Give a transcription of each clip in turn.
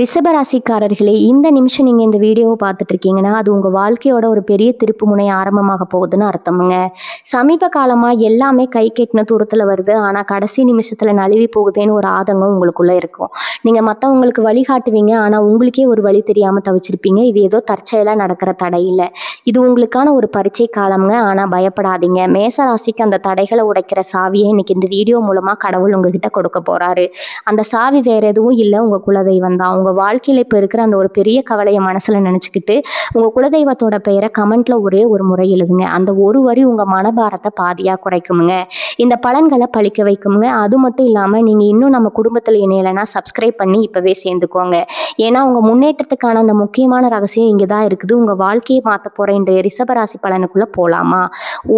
ரிஷபராசிக்காரர்களே, இந்த நிமிஷம் நீங்க இந்த வீடியோவை பார்த்துட்டு இருக்கீங்கன்னா, அது உங்க வாழ்க்கையோட ஒரு பெரிய திருப்பு முனை ஆரம்பமாக போகுதுன்னு அர்த்தமுங்க. சமீப காலமா எல்லாமே கை கெட்டின தூரத்துல வருது. ஆனா கடைசி நிமிஷத்துல நழுவி போகுதேன்னு ஒரு ஆதங்கம் உங்களுக்குள்ள இருக்கும். நீங்க மத்தவங்களுக்கு வழிகாட்டுவீங்க. ஆனா உங்களுக்கே ஒரு வழி தெரியாம தவிச்சிருப்பீங்க. இது ஏதோ தற்செயலா நடக்கிற தடை இல்ல. இது உங்களுக்கான ஒரு பரீட்சை காலம்ங்க. ஆனா பயப்படாதீங்க. மேச ராசிக்கு அந்த தடைகளை உடைக்கிற சாவியை இன்னைக்கு இந்த வீடியோ மூலமா கடவுள் உங்ககிட்ட கொடுக்க போறாரு. அந்த சாவி வேற எதுவும் இல்ல, உங்க குலதெய்வம் தான். உங்க வாழ்க்கையில இப்ப இருக்கிற அந்த ஒரு பெரிய கவலையை மனசுல நினைச்சுக்கிட்டு உங்க குலதெய்வத்தோட பெயரை கமெண்ட்ல ஒரே ஒரு முறை எழுதுங்க. அந்த ஒரு வரி உங்க மனபாரத்தை பாதியா குறைக்குமுங்க. இந்த பலன்களை பழிக்க வைக்குமுங்க. அது மட்டும் இல்லாம நீங்க இன்னும் நம்ம குடும்பத்துல இணையலைன்னா சப்ஸ்கிரைப் பண்ணி இப்பவே சேர்ந்துக்கோங்க. ஏன்னா உங்க முன்னேற்றத்துக்கான அந்த முக்கியமான ரகசியம் இங்கதான் இருக்குது. உங்க வாழ்க்கையை மாத்த போற இன்றைய ரிஷபராசி பலனுக்குள்ள போலாமா?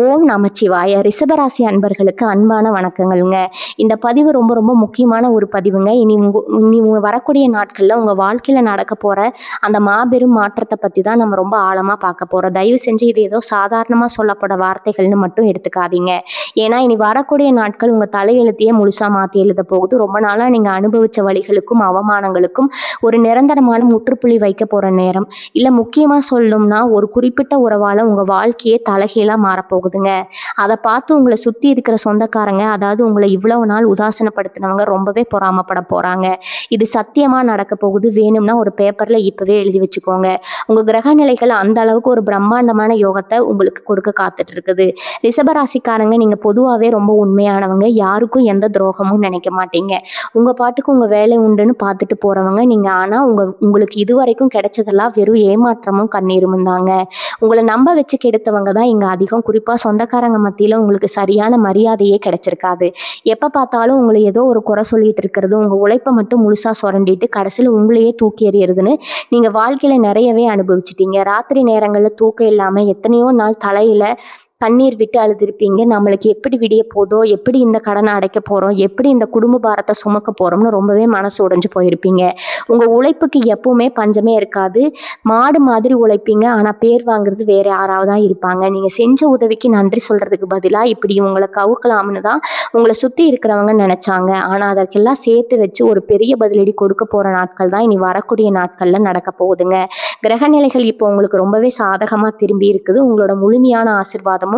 ஓம் நமச்சிவாய. ரிஷபராசி அன்பர்களுக்கு அன்பான வணக்கங்கள்ங்க. இந்த பதிவு ரொம்ப ரொம்ப முக்கியமான ஒரு பதிவுங்க. இனி வரக்கூடிய நாட்கள்ல உங்க வாழ்க்கையில நடக்க போற அந்த மாபெரும் மாற்றத்தை பத்தி தான் நம்ம ரொம்ப ஆழமா பார்க்க போறோம். தயவு செஞ்சு இது ஏதோ சாதாரணமா சொல்லப்பட வார்த்தைகள்னு மட்டும் எடுத்துக்காதீங்க. ஏன்னா இனி வரக்கூடிய நாட்கள் உங்க தலையெழுத்தையே முழுசா மாத்தி எழுத போகுது. ரொம்ப நாளா நீங்க அனுபவிச்ச வழிகளுக்கும் அவமானங்களுக்கும் ஒரு நிரந்தரமான முற்றுப்புள்ளி வைக்க போற நேரம். இல்ல முக்கியமா சொல்லணும்னா ஒரு குறிப்பிட்ட உறவால உங்க வாழ்க்கையே தலைகீழா மாறப்போகுதுங்க. அதை பார்த்து உங்களை சுத்தி இருக்கிற சொந்தக்காரங்க, அதாவது உங்களை இவ்வளவு நாள் உதாசனப்படுத்தினவங்க ரொம்பவே பொறாமப்பட போறாங்க. இது சத்தியமா நடக்க போகுது. வேணும்னா ஒரு பேப்பர்ல இப்பவே எழுதி வச்சுக்கோங்க. உங்க கிரக நிலைகள் அந்த அளவுக்கு ஒரு பிரம்மாண்டமான யோகத்தை உங்களுக்கு கொடுக்க காத்துட்டு இருக்குது. ரிஷபராசிக்காரங்க, நீங்க பொதுவாகவே ரொம்ப உண்மையானவங்க. யாருக்கும் எந்த துரோகமும் நினைக்க மாட்டீங்க. உங்க பாட்டுக்கு உங்க வேலை உண்டுன்னு பார்த்துட்டு போறவங்க நீங்க. ஆனா உங்களுக்கு இதுவரைக்கும் கிடைச்சதெல்லாம் வெறும் ஏமாற்றமும் கண்ணீரும் தாங்க. உங்களை நம்ப வச்சு கெடுத்தவங்க தான் இங்க அதிகம். குறிப்பா சொந்தக்காரங்க மத்தியில உங்களுக்கு சரியான மரியாதையே கிடைச்சிருக்காது. எப்ப பார்த்தாலும் உங்களை ஏதோ ஒரு குறை சொல்லிட்டு இருக்கிறது, உங்க உழைப்பை மட்டும் முழுசா சுரண்டிட்டு கடைசியில் உங்களையே தூக்கி எறியறதுன்னு நீங்க வாழ்க்கையில நிறையவே அனுபவிச்சிட்டீங்க. ராத்திரி நேரங்கள்ல தூக்கம் இல்லாம எத்தனையோ நாள் தலையில கண்ணீர் விட்டு அழுதுருப்பீங்க. நம்மளுக்கு எப்படி விடிய போதோ, எப்படி இந்த கடனை அடைக்க போறோம், எப்படி இந்த குடும்ப பாரத்தை சுமக்க போறோம்னு ரொம்பவே மனசு உடைஞ்சு போயிருப்பீங்க. உங்க உழைப்புக்கு எப்பவுமே பஞ்சமே இருக்காது. மாடு மாதிரி உழைப்பீங்க. ஆனா பேர் வாங்குறது வேற யாராவது தான் இருப்பாங்க. நீங்க செஞ்ச உதவிக்கு நன்றி சொல்றதுக்கு பதிலா இப்படி உங்களை கவுக்கலாம்னு தான் உங்களை சுத்தி இருக்கிறவங்க நினைச்சாங்க. ஆனா அதற்கெல்லாம் சேர்த்து வச்சு ஒரு பெரிய பதிலடி கொடுக்க போற நாட்கள் தான் இனி வரக்கூடிய நாட்கள்ல நடக்க போகுதுங்க. கிரகநிலைகள் இப்போ உங்களுக்கு ரொம்பவே சாதகமா திரும்பி இருக்குது. உங்களோட முழுமையான ஆசீர்வாதமும்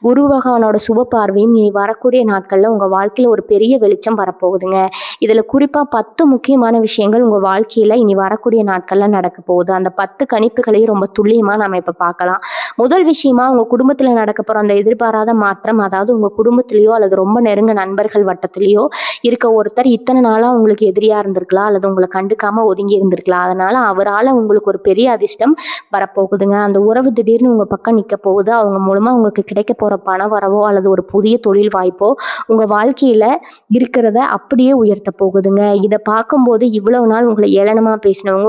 குரு பகவானோட சுப பார்வையும் இனி வரக்கூடிய நாட்கள்ல உங்க வாழ்க்கையில ஒரு பெரிய வெளிச்சம் வரப்போகுதுங்க. இதுல குறிப்பா 10 முக்கியமான விஷயங்கள் உங்க வாழ்க்கையில இனி வரக்கூடிய நாட்கள்ல நடக்க போகுது. அந்த 10 கணிப்புகளையும் ரொம்ப துல்லியமா நம்ம இப்ப பார்க்கலாம். முதல் விஷயமா உங்க குடும்பத்துல நடக்க போற அந்த எதிர்பாராத மாற்றம், அதாவது உங்க குடும்பத்திலேயோ அல்லது ரொம்ப நெருங்க நண்பர்கள் வட்டத்திலேயோ இருக்க ஒருத்தர் இத்தனை நாளா உங்களுக்கு எதிரியா இருந்திருக்கலாம், அல்லது உங்களை கண்டுக்காம ஒதுங்கி இருந்திருக்கலாம். அதனால அவரால் உங்களுக்கு ஒரு பெரிய அதிர்ஷ்டம் வரப்போகுதுங்க. அந்த உறவு திடீர்னு உங்க பக்கம் நிற்க போகுது. அவங்க மூலமா உங்களுக்கு கிடைக்க போற பண வரவோ அல்லது ஒரு புதிய தொழில் வாய்ப்போ உங்க வாழ்க்கையில இருக்கிறத அப்படியே உயர்த்த போகுதுங்க. இதை பார்க்கும்போது இவ்வளவு நாள் உங்களை ஏளனமா பேசினவங்க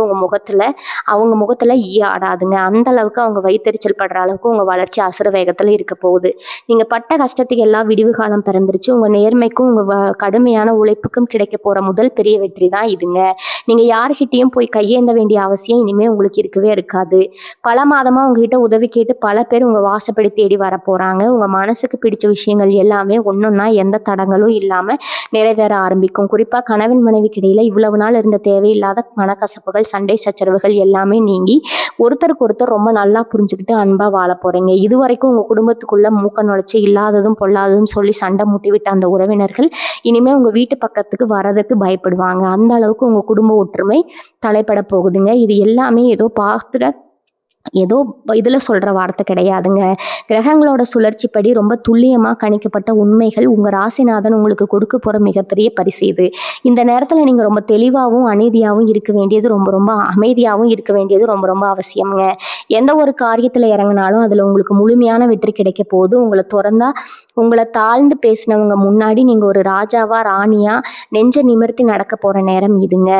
அவங்க முகத்துல ஈ ஆடாதுங்க. அந்த அளவுக்கு அவங்க வயிற்றெரிச்சல் படுற அளவுக்கு உங்க வளர்ச்சி அசுர வேகத்துல இருக்க போகுது. நீங்க பட்ட கஷ்டத்துக்கு எல்லாம் விடிவு காலம் பிறந்துருச்சு. உங்க நேர்மைக்கும் உங்க கடுமையான உழைப்புக்கும் கிடைக்க போற முதல் பெரிய வெற்றி தான் இதுங்க. நீங்க யாருகிட்டையும் போய் கையேந்த வேண்டிய அவசியம் இனிமே உங்களுக்கு இருக்கவே இருக்காது. பல மாதமா உங்ககிட்ட உதவி கேட்டு பல பேர் உங்க வாசப்படி தேடி வர போறாங்க. உங்க மனசுக்கு பிடிச்ச விஷயங்கள் எல்லாமே ஒன்னொன்னா எந்த தடங்களும் இல்லாம நிறைவேற ஆரம்பிக்கும். குறிப்பா கணவன் மனைவிக்கு இடையில இவ்வளவு நாள் இருந்த தேவையில்லாத மனக்கசப்புகள், சண்டை சச்சரவுகள் எல்லாமே நீங்கி ஒருத்தருக்கு ஒருத்தர் ரொம்ப நல்லா புரிஞ்சுக்கிட்டு அன்பா வாழ போறீங்க. இதுவரைக்கும் உங்க குடும்பத்துக்குள்ள மூக்க நுழைச்சு இல்லாததும் பொல்லாததும் சொல்லி சண்டை மூட்டி விட்ட அந்த உறவினர்கள் இனிமே உங்க வீட்டு பக்கத்துக்கு வரதுக்கு பயப்படுவாங்க. அந்த அளவுக்கு உங்க குடும்ப ஒற்றுமை தலைப்பட போகுதுங்க. இது எல்லாமே ஏதோ இதுல சொல்ற வார்த்தை கிடையாதுங்க. கிரகங்களோட சுழற்சிப்படி ரொம்ப துல்லியமா கணிக்கப்பட்ட உண்மைகள். உங்க ராசிநாதன் உங்களுக்கு கொடுக்க போற மிகப்பெரிய பரிசு இது. இந்த நேரத்துல நீங்க ரொம்ப தெளிவாகவும் அமைதியாகவும் இருக்க வேண்டியது ரொம்ப அமைதியாகவும் இருக்க வேண்டியது ரொம்ப ரொம்ப அவசியம்ங்க. எந்த ஒரு காரியத்துல இறங்கினாலும் அதுல உங்களுக்கு முழுமையான வெற்றி கிடைக்க போகுது. உங்களை தாழ்ந்து பேசினவங்க முன்னாடி நீங்க ஒரு ராஜாவா ராணியா நெஞ்ச நிமிர்த்தி நடக்க போற நேரம் இதுங்க.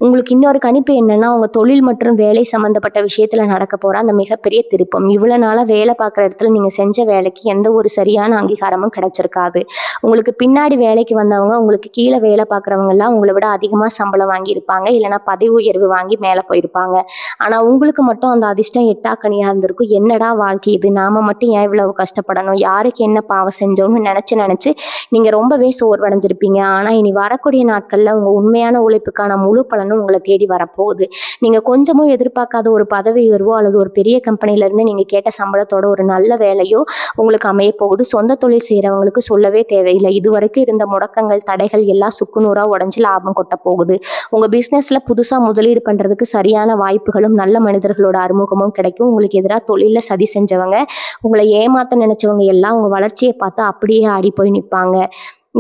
உங்களுக்கு இன்னொரு கணிப்பு என்னன்னா, உங்க தொழில் மற்றும் வேலை சம்பந்தப்பட்ட விஷயத்துல நடக்க போற போகிற அந்த மிகப்பெரிய திருப்பம். இவ்வளோ நாளாக வேலை பார்க்குற இடத்துல நீங்கள் செஞ்ச வேலைக்கு எந்த ஒரு சரியான அங்கீகாரமும் கிடைச்சிருக்காது. உங்களுக்கு பின்னாடி வேலைக்கு வந்தவங்க, உங்களுக்கு கீழே வேலை பார்க்குறவங்கலாம் உங்களை விட அதிகமாக சம்பளம் வாங்கியிருப்பாங்க, இல்லைனா பதவி உயர்வு வாங்கி மேலே போயிருப்பாங்க. ஆனால் உங்களுக்கு மட்டும் அந்த அதிர்ஷ்டம் எட்டாக்கனியாக இருந்திருக்கும். என்னடா வாழ்க்கை இது, நாம் மட்டும் ஏன் இவ்வளவு கஷ்டப்படணும், யாருக்கு என்ன பாவம் செஞ்சோன்னு நினச்சி நீங்கள் ரொம்பவே சோர்வடைஞ்சிருப்பீங்க. ஆனால் இனி வரக்கூடிய நாட்களில் உங்கள் உண்மையான உழைப்புக்கான முழு பலனும் உங்களை தேடி வரப்போகுது. நீங்கள் கொஞ்சமும் எதிர்பார்க்காத ஒரு பதவி உயர்வோ அல்லது ஒரு பெரிய கம்பெனிலேருந்து நீங்கள் கேட்ட சம்பளத்தோட ஒரு நல்ல வேலையோ உங்களுக்கு அமைய போகுது. சொந்த தொழில் செய்கிறவங்களுக்கு சொல்லவே தேவையில்லை. இதுவரைக்கும் இருந்த முடக்கங்கள், தடைகள் எல்லாம் சுக்குநூறாக உடஞ்சி லாபம் கொட்ட போகுது. உங்கள் பிஸ்னஸில் புதுசாக முதலீடு பண்ணுறதுக்கு சரியான வாய்ப்புகளும் நல்ல மனிதர்களோட அறிமுகமும் கிடைக்கும். உங்களுக்கு எதிராக தொழிலில் சதி செஞ்சவங்க, உங்களை ஏமாற்ற நினச்சவங்க எல்லாம் உங்கள் வளர்ச்சியை பார்த்து அப்படியே ஆடி போய் நிற்பாங்க.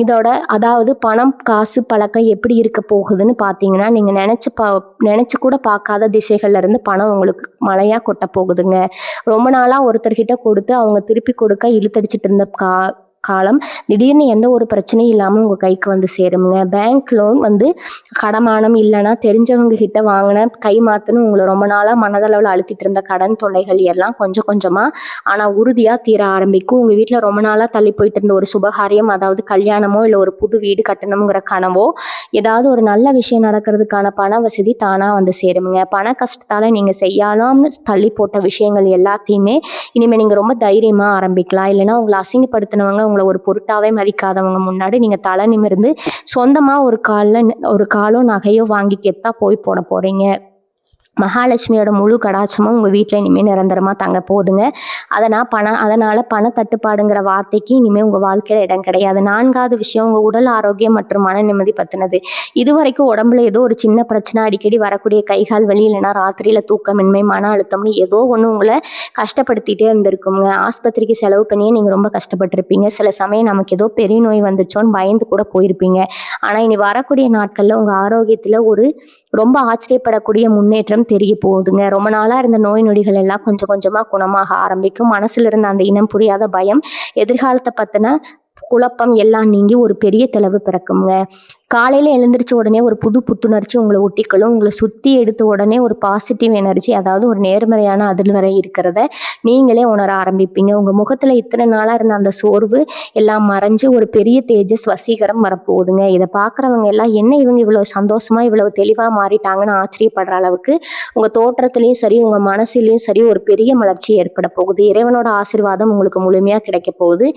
இதோட அதாவது பணம், காசு, பழக்கம் எப்படி இருக்க போகுதுன்னு பார்த்தீங்கன்னா, நீங்கள் நினச்சி கூட பார்க்காத திசைகள்ல இருந்து பணம் உங்களுக்கு மழையாக கொட்ட போகுதுங்க. ரொம்ப நாளாக ஒருத்தர்கிட்ட கொடுத்து அவங்க திருப்பி கொடுக்க இழுத்தடிச்சிட்டு இருந்த காலம் திடீர்னு எந்த ஒரு பிரச்சனையும் இல்லாமல் உங்கள் கைக்கு வந்து சேருங்க. பேங்க் லோன் கடமானம் இல்லைன்னா தெரிஞ்சவங்க கிட்ட வாங்கின கை மாற்றுன்னு உங்களை ரொம்ப நாளாக மனதளவில் அழுத்திட்டு இருந்த கடன் தொல்லைகள் எல்லாம் கொஞ்சம் கொஞ்சமாக ஆனால் உறுதியாக தீர ஆரம்பிக்கும். உங்கள் வீட்டில் ரொம்ப நாளாக தள்ளி போயிட்டு இருந்த ஒரு சுபகாரியம், அதாவது கல்யாணமோ இல்லை ஒரு புது வீடு கட்டணுங்கிற கனவோ, ஏதாவது ஒரு நல்ல விஷயம் நடக்கிறதுக்கான பண வசதி தானாக வந்து சேருங்க. பண கஷ்டத்தால் நீங்கள் செய்யலாம்னு தள்ளி போட்ட விஷயங்கள் எல்லாத்தையுமே இனிமேல் நீங்கள் ரொம்ப தைரியமாக ஆரம்பிக்கலாம். இல்லைன்னா உங்களை அசிங்கப்படுத்தினவங்க, உங்களை ஒரு பொருட்டாவே மதிக்காதவங்க முன்னாடி நீங்க தலை நிமிர்ந்து சொந்தமா ஒரு காலோ நகையோ வாங்கி கெத்தா போய் போட போறீங்க. மகாலட்சுமியோட முழு கடாட்சமும் உங்கள் வீட்டில் இனிமேல் நிரந்தரமாக தங்க போகுதுங்க. அதனால் பண தட்டுப்பாடுங்கிற வார்த்தைக்கு இனிமேல் உங்கள் வாழ்க்கையில் இடம் கிடையாது. 4வது விஷயம், உங்கள் உடல் ஆரோக்கியம் மற்றும் மன நிம்மதி பற்றினது. இது வரைக்கும் உடம்புல ஏதோ ஒரு சின்ன பிரச்சனை, அடிக்கடி வரக்கூடிய கைகால் வலி, இல்லைனா ராத்திரியில் தூக்கமின்மை, மன அழுத்தம்னு ஏதோ ஒன்று உங்களை கஷ்டப்படுத்திகிட்டே இருந்திருக்குங்க. ஆஸ்பத்திரிக்கு செலவு பண்ணியே நீங்கள் ரொம்ப கஷ்டப்பட்டிருப்பீங்க. சில சமயம் நமக்கு ஏதோ பெரிய நோய் வந்துச்சோன்னு பயந்து கூட போயிருப்பீங்க. ஆனால் இனி வரக்கூடிய நாட்களில் உங்கள் ஆரோக்கியத்தில் ஒரு ரொம்ப ஆச்சரியப்படக்கூடிய முன்னேற்றம் தெரிய போகுதுங்க. ரொம்ப நாளாக இருந்த நோய் நொடிகள் எல்லாம் கொஞ்சம் கொஞ்சமாக குணமாக ஆரம்பிக்கும். மனசுல இருந்த அந்த இனம் புரியாத பயம், எதிர்காலத்தை பற்றின குழப்பம் எல்லாம் நீங்கி ஒரு பெரிய தெளிவு பிறக்குங்க. காலையில் எழுந்திரிச்ச உடனே ஒரு புத்துணர்ச்சி உங்களை ஒட்டிக்கொள்ளும். உங்களை சுற்றி எடுத்த உடனே ஒரு பாசிட்டிவ் எனர்ஜி, அதாவது ஒரு நேர்மறையான அதிர்வரை இருக்கிறத நீங்களே உணர ஆரம்பிப்பீங்க. உங்கள் முகத்தில் இத்தனை நாளாக இருந்த அந்த சோர்வு எல்லாம் மறைஞ்சு ஒரு பெரிய தேஜஸ் வசீகரம் வரப்போகுதுங்க. இதை பார்க்குறவங்க எல்லாம் என்ன இவங்க இவ்வளோ சந்தோஷமாக இவ்வளவு தெளிவாக மாறிட்டாங்கன்னு ஆச்சரியப்படுற அளவுக்கு உங்கள் தோற்றத்துலேயும் சரி, உங்கள் மனசுலேயும் சரி ஒரு பெரிய மலர்ச்சி ஏற்பட போகுது. இறைவனோட ஆசீர்வாதம் உங்களுக்கு முழுமையாக கிடைக்க போகுது.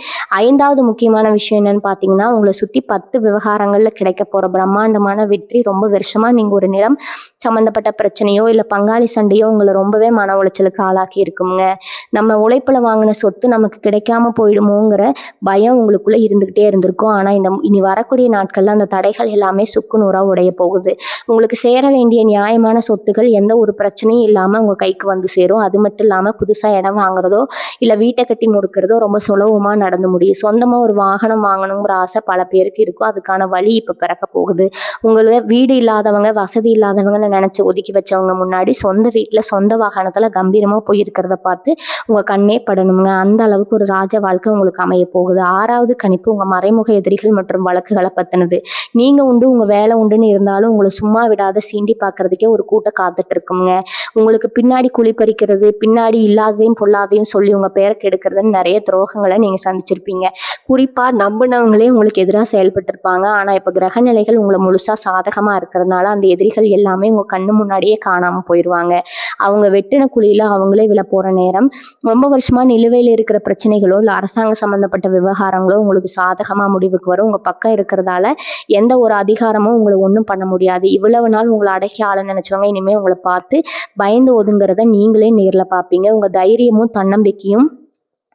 5வது முக்கியமான விஷயம் என்னன்னு பார்த்தீங்கன்னா, உங்களை சுற்றி 10 விவகாரங்களில் கிடைக்க போற பிரம்மாண்டமான வெற்றி. ரொம்ப வருஷமா நீங்க ஒரு நிலம் சம்பந்தப்பட்ட பிரச்சனையோ இல்லை பங்காளி சண்டையோ உங்களை ரொம்பவே மன உளைச்சலுக்கு ஆளாக்கி இருக்குங்க. நம்ம உழைப்புல வாங்கின சொத்து நமக்கு கிடைக்காம போயிடுமோங்கிற பயம் உங்களுக்குள்ள இருந்துகிட்டே இருந்திருக்கும். ஆனா இனி வரக்கூடிய நாட்கள்ல அந்த தடைகள் எல்லாமே சுக்குநூறா உடைய போகுது. உங்களுக்கு சேர வேண்டிய நியாயமான சொத்துக்கள் எந்த ஒரு பிரச்சனையும் இல்லாம உங்க கைக்கு வந்து சேரும். அது மட்டும் இல்லாம புதுசா இடம் வாங்குறதோ இல்லை வீட்டை கட்டி முடிக்கிறதோ ரொம்ப சுலபமா நடந்து முடியும். சொந்தமா ஒரு வாகனம் வாங்கணுங்கிற ஆசை பல பேருக்கு இருக்கும். அதுக்கான வழி இப்ப பிறக்க போகுது. உங்களுக்கு வீடு இல்லாதவங்க, வசதி இல்லாதவங்கன்னு நினைச்சு ஒதுக்கி வச்சவங்க முன்னாடி சொந்த வீட்டுல சொந்த வாகனத்துல கம்பீரமா போயிருக்கிறத பார்த்து உங்க கண்ணே படணுங்க. அந்த அளவுக்கு ஒரு ராஜ வாழ்க்கை உங்களுக்கு அமைய போகுது. 6வது கணிப்பு, உங்க மறைமுக எதிரிகள் மற்றும் வழக்குகளை பத்தினது. நீங்க உண்டு உங்க வேலை உண்டுன்னு இருந்தாலும் உங்களை சும்மா விடாத சீண்டி பார்க்கறதுக்கே ஒரு கூட்டம் காத்துட்டு இருக்குங்க. உங்களுக்கு பின்னாடி குழி பறிக்கிறது, பின்னாடி இல்லாததையும் பொல்லாதையும் சொல்லி உங்க பேரை கெடுக்கிறதுன்னு நிறைய துரோகங்களை நீங்க சந்திச்சிருப்பீங்க. குறிப்பா நம்பினவங்களே உங்களுக்கு எதிராக செயல்பட்டு இருப்பாங்க. ஆனா இப்ப கிரக நிலைகள் உங்களை முழுசா சாதகமா இருக்கிறதுனால அந்த எதிரிகள் எல்லாமே உங்க கண்ணு முன்னாடியே காணாம போயிடுவாங்க. அவங்க வெட்டின குழியில அவங்களே விழ போற நேரம். ரொம்ப வருஷமா நிலுவையில் இருக்கிற பிரச்சனைகளோ இல்லை அரசாங்க சம்பந்தப்பட்ட விவகாரங்களோ உங்களுக்கு சாதகமா முடிவுக்கு வரும். உங்க பக்கம் இருக்கிறதால எந்த ஒரு அதிகாரமும் உங்களை ஒன்றும் பண்ண முடியாது. இவ்வளவு நாள் உங்களை அடக்கி ஆள நினைச்சவங்க இனிமே உங்களை பார்த்து பயந்து ஒதுங்கிறத நீங்களே நேர்ல பார்ப்பீங்க. உங்க தைரியமும் தன்னம்பிக்கையும்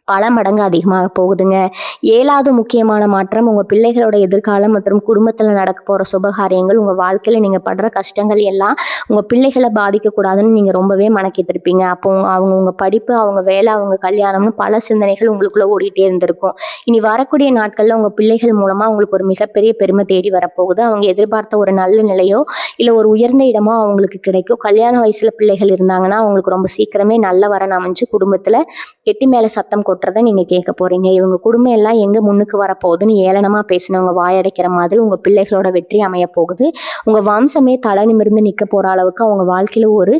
பல மடங்கு அதிகமாக போகுதுங்க. 7வது முக்கியமான மாற்றம், உங்கள் பிள்ளைகளோட எதிர்காலம் மற்றும் குடும்பத்தில் நடக்க போகிற சுபகாரியங்கள். உங்கள் வாழ்க்கையில் நீங்கள் படுற கஷ்டங்கள் எல்லாம் உங்கள் பிள்ளைகளை பாதிக்கக்கூடாதுன்னு நீங்கள் ரொம்பவே மனக்கிட்டிருப்பீங்க. அப்போ அவங்க உங்கள் படிப்பு, அவங்க வேலை, அவங்க கல்யாணம்னு பல சிந்தனைகள் உங்களுக்குள்ளே ஓடிட்டே இருந்திருக்கும். இனி வரக்கூடிய நாட்களில் உங்கள் பிள்ளைகள் மூலமாக உங்களுக்கு ஒரு மிகப்பெரிய பெருமை தேடி வரப்போகுது. அவங்க எதிர்பார்த்த ஒரு நல்ல நிலையோ இல்லை ஒரு உயர்ந்த இடமோ அவங்களுக்கு கிடைக்கும். கல்யாண வயசில் பிள்ளைகள் இருந்தாங்கன்னா அவங்களுக்கு ரொம்ப சீக்கிரமே நல்ல வரன் அமைஞ்சு குடும்பத்தில் கெட்டி மேலே சத்தம் கொட்டுறதை நீங்கள் கேட்க போகிறீங்க. இவங்க குடும்பம் எல்லாம் எங்கே முன்னுக்கு வரப்போகுதுன்னு ஏளனமாக பேசினவங்க வாயடைக்கிற மாதிரி உங்கள் பிள்ளைகளோட வெற்றி அமைய போகுது. உங்கள் வம்சமே தலை நிமிர்ந்து நிற்க போகிற அளவுக்கு அவங்க வாழ்க்கையில் ஒரு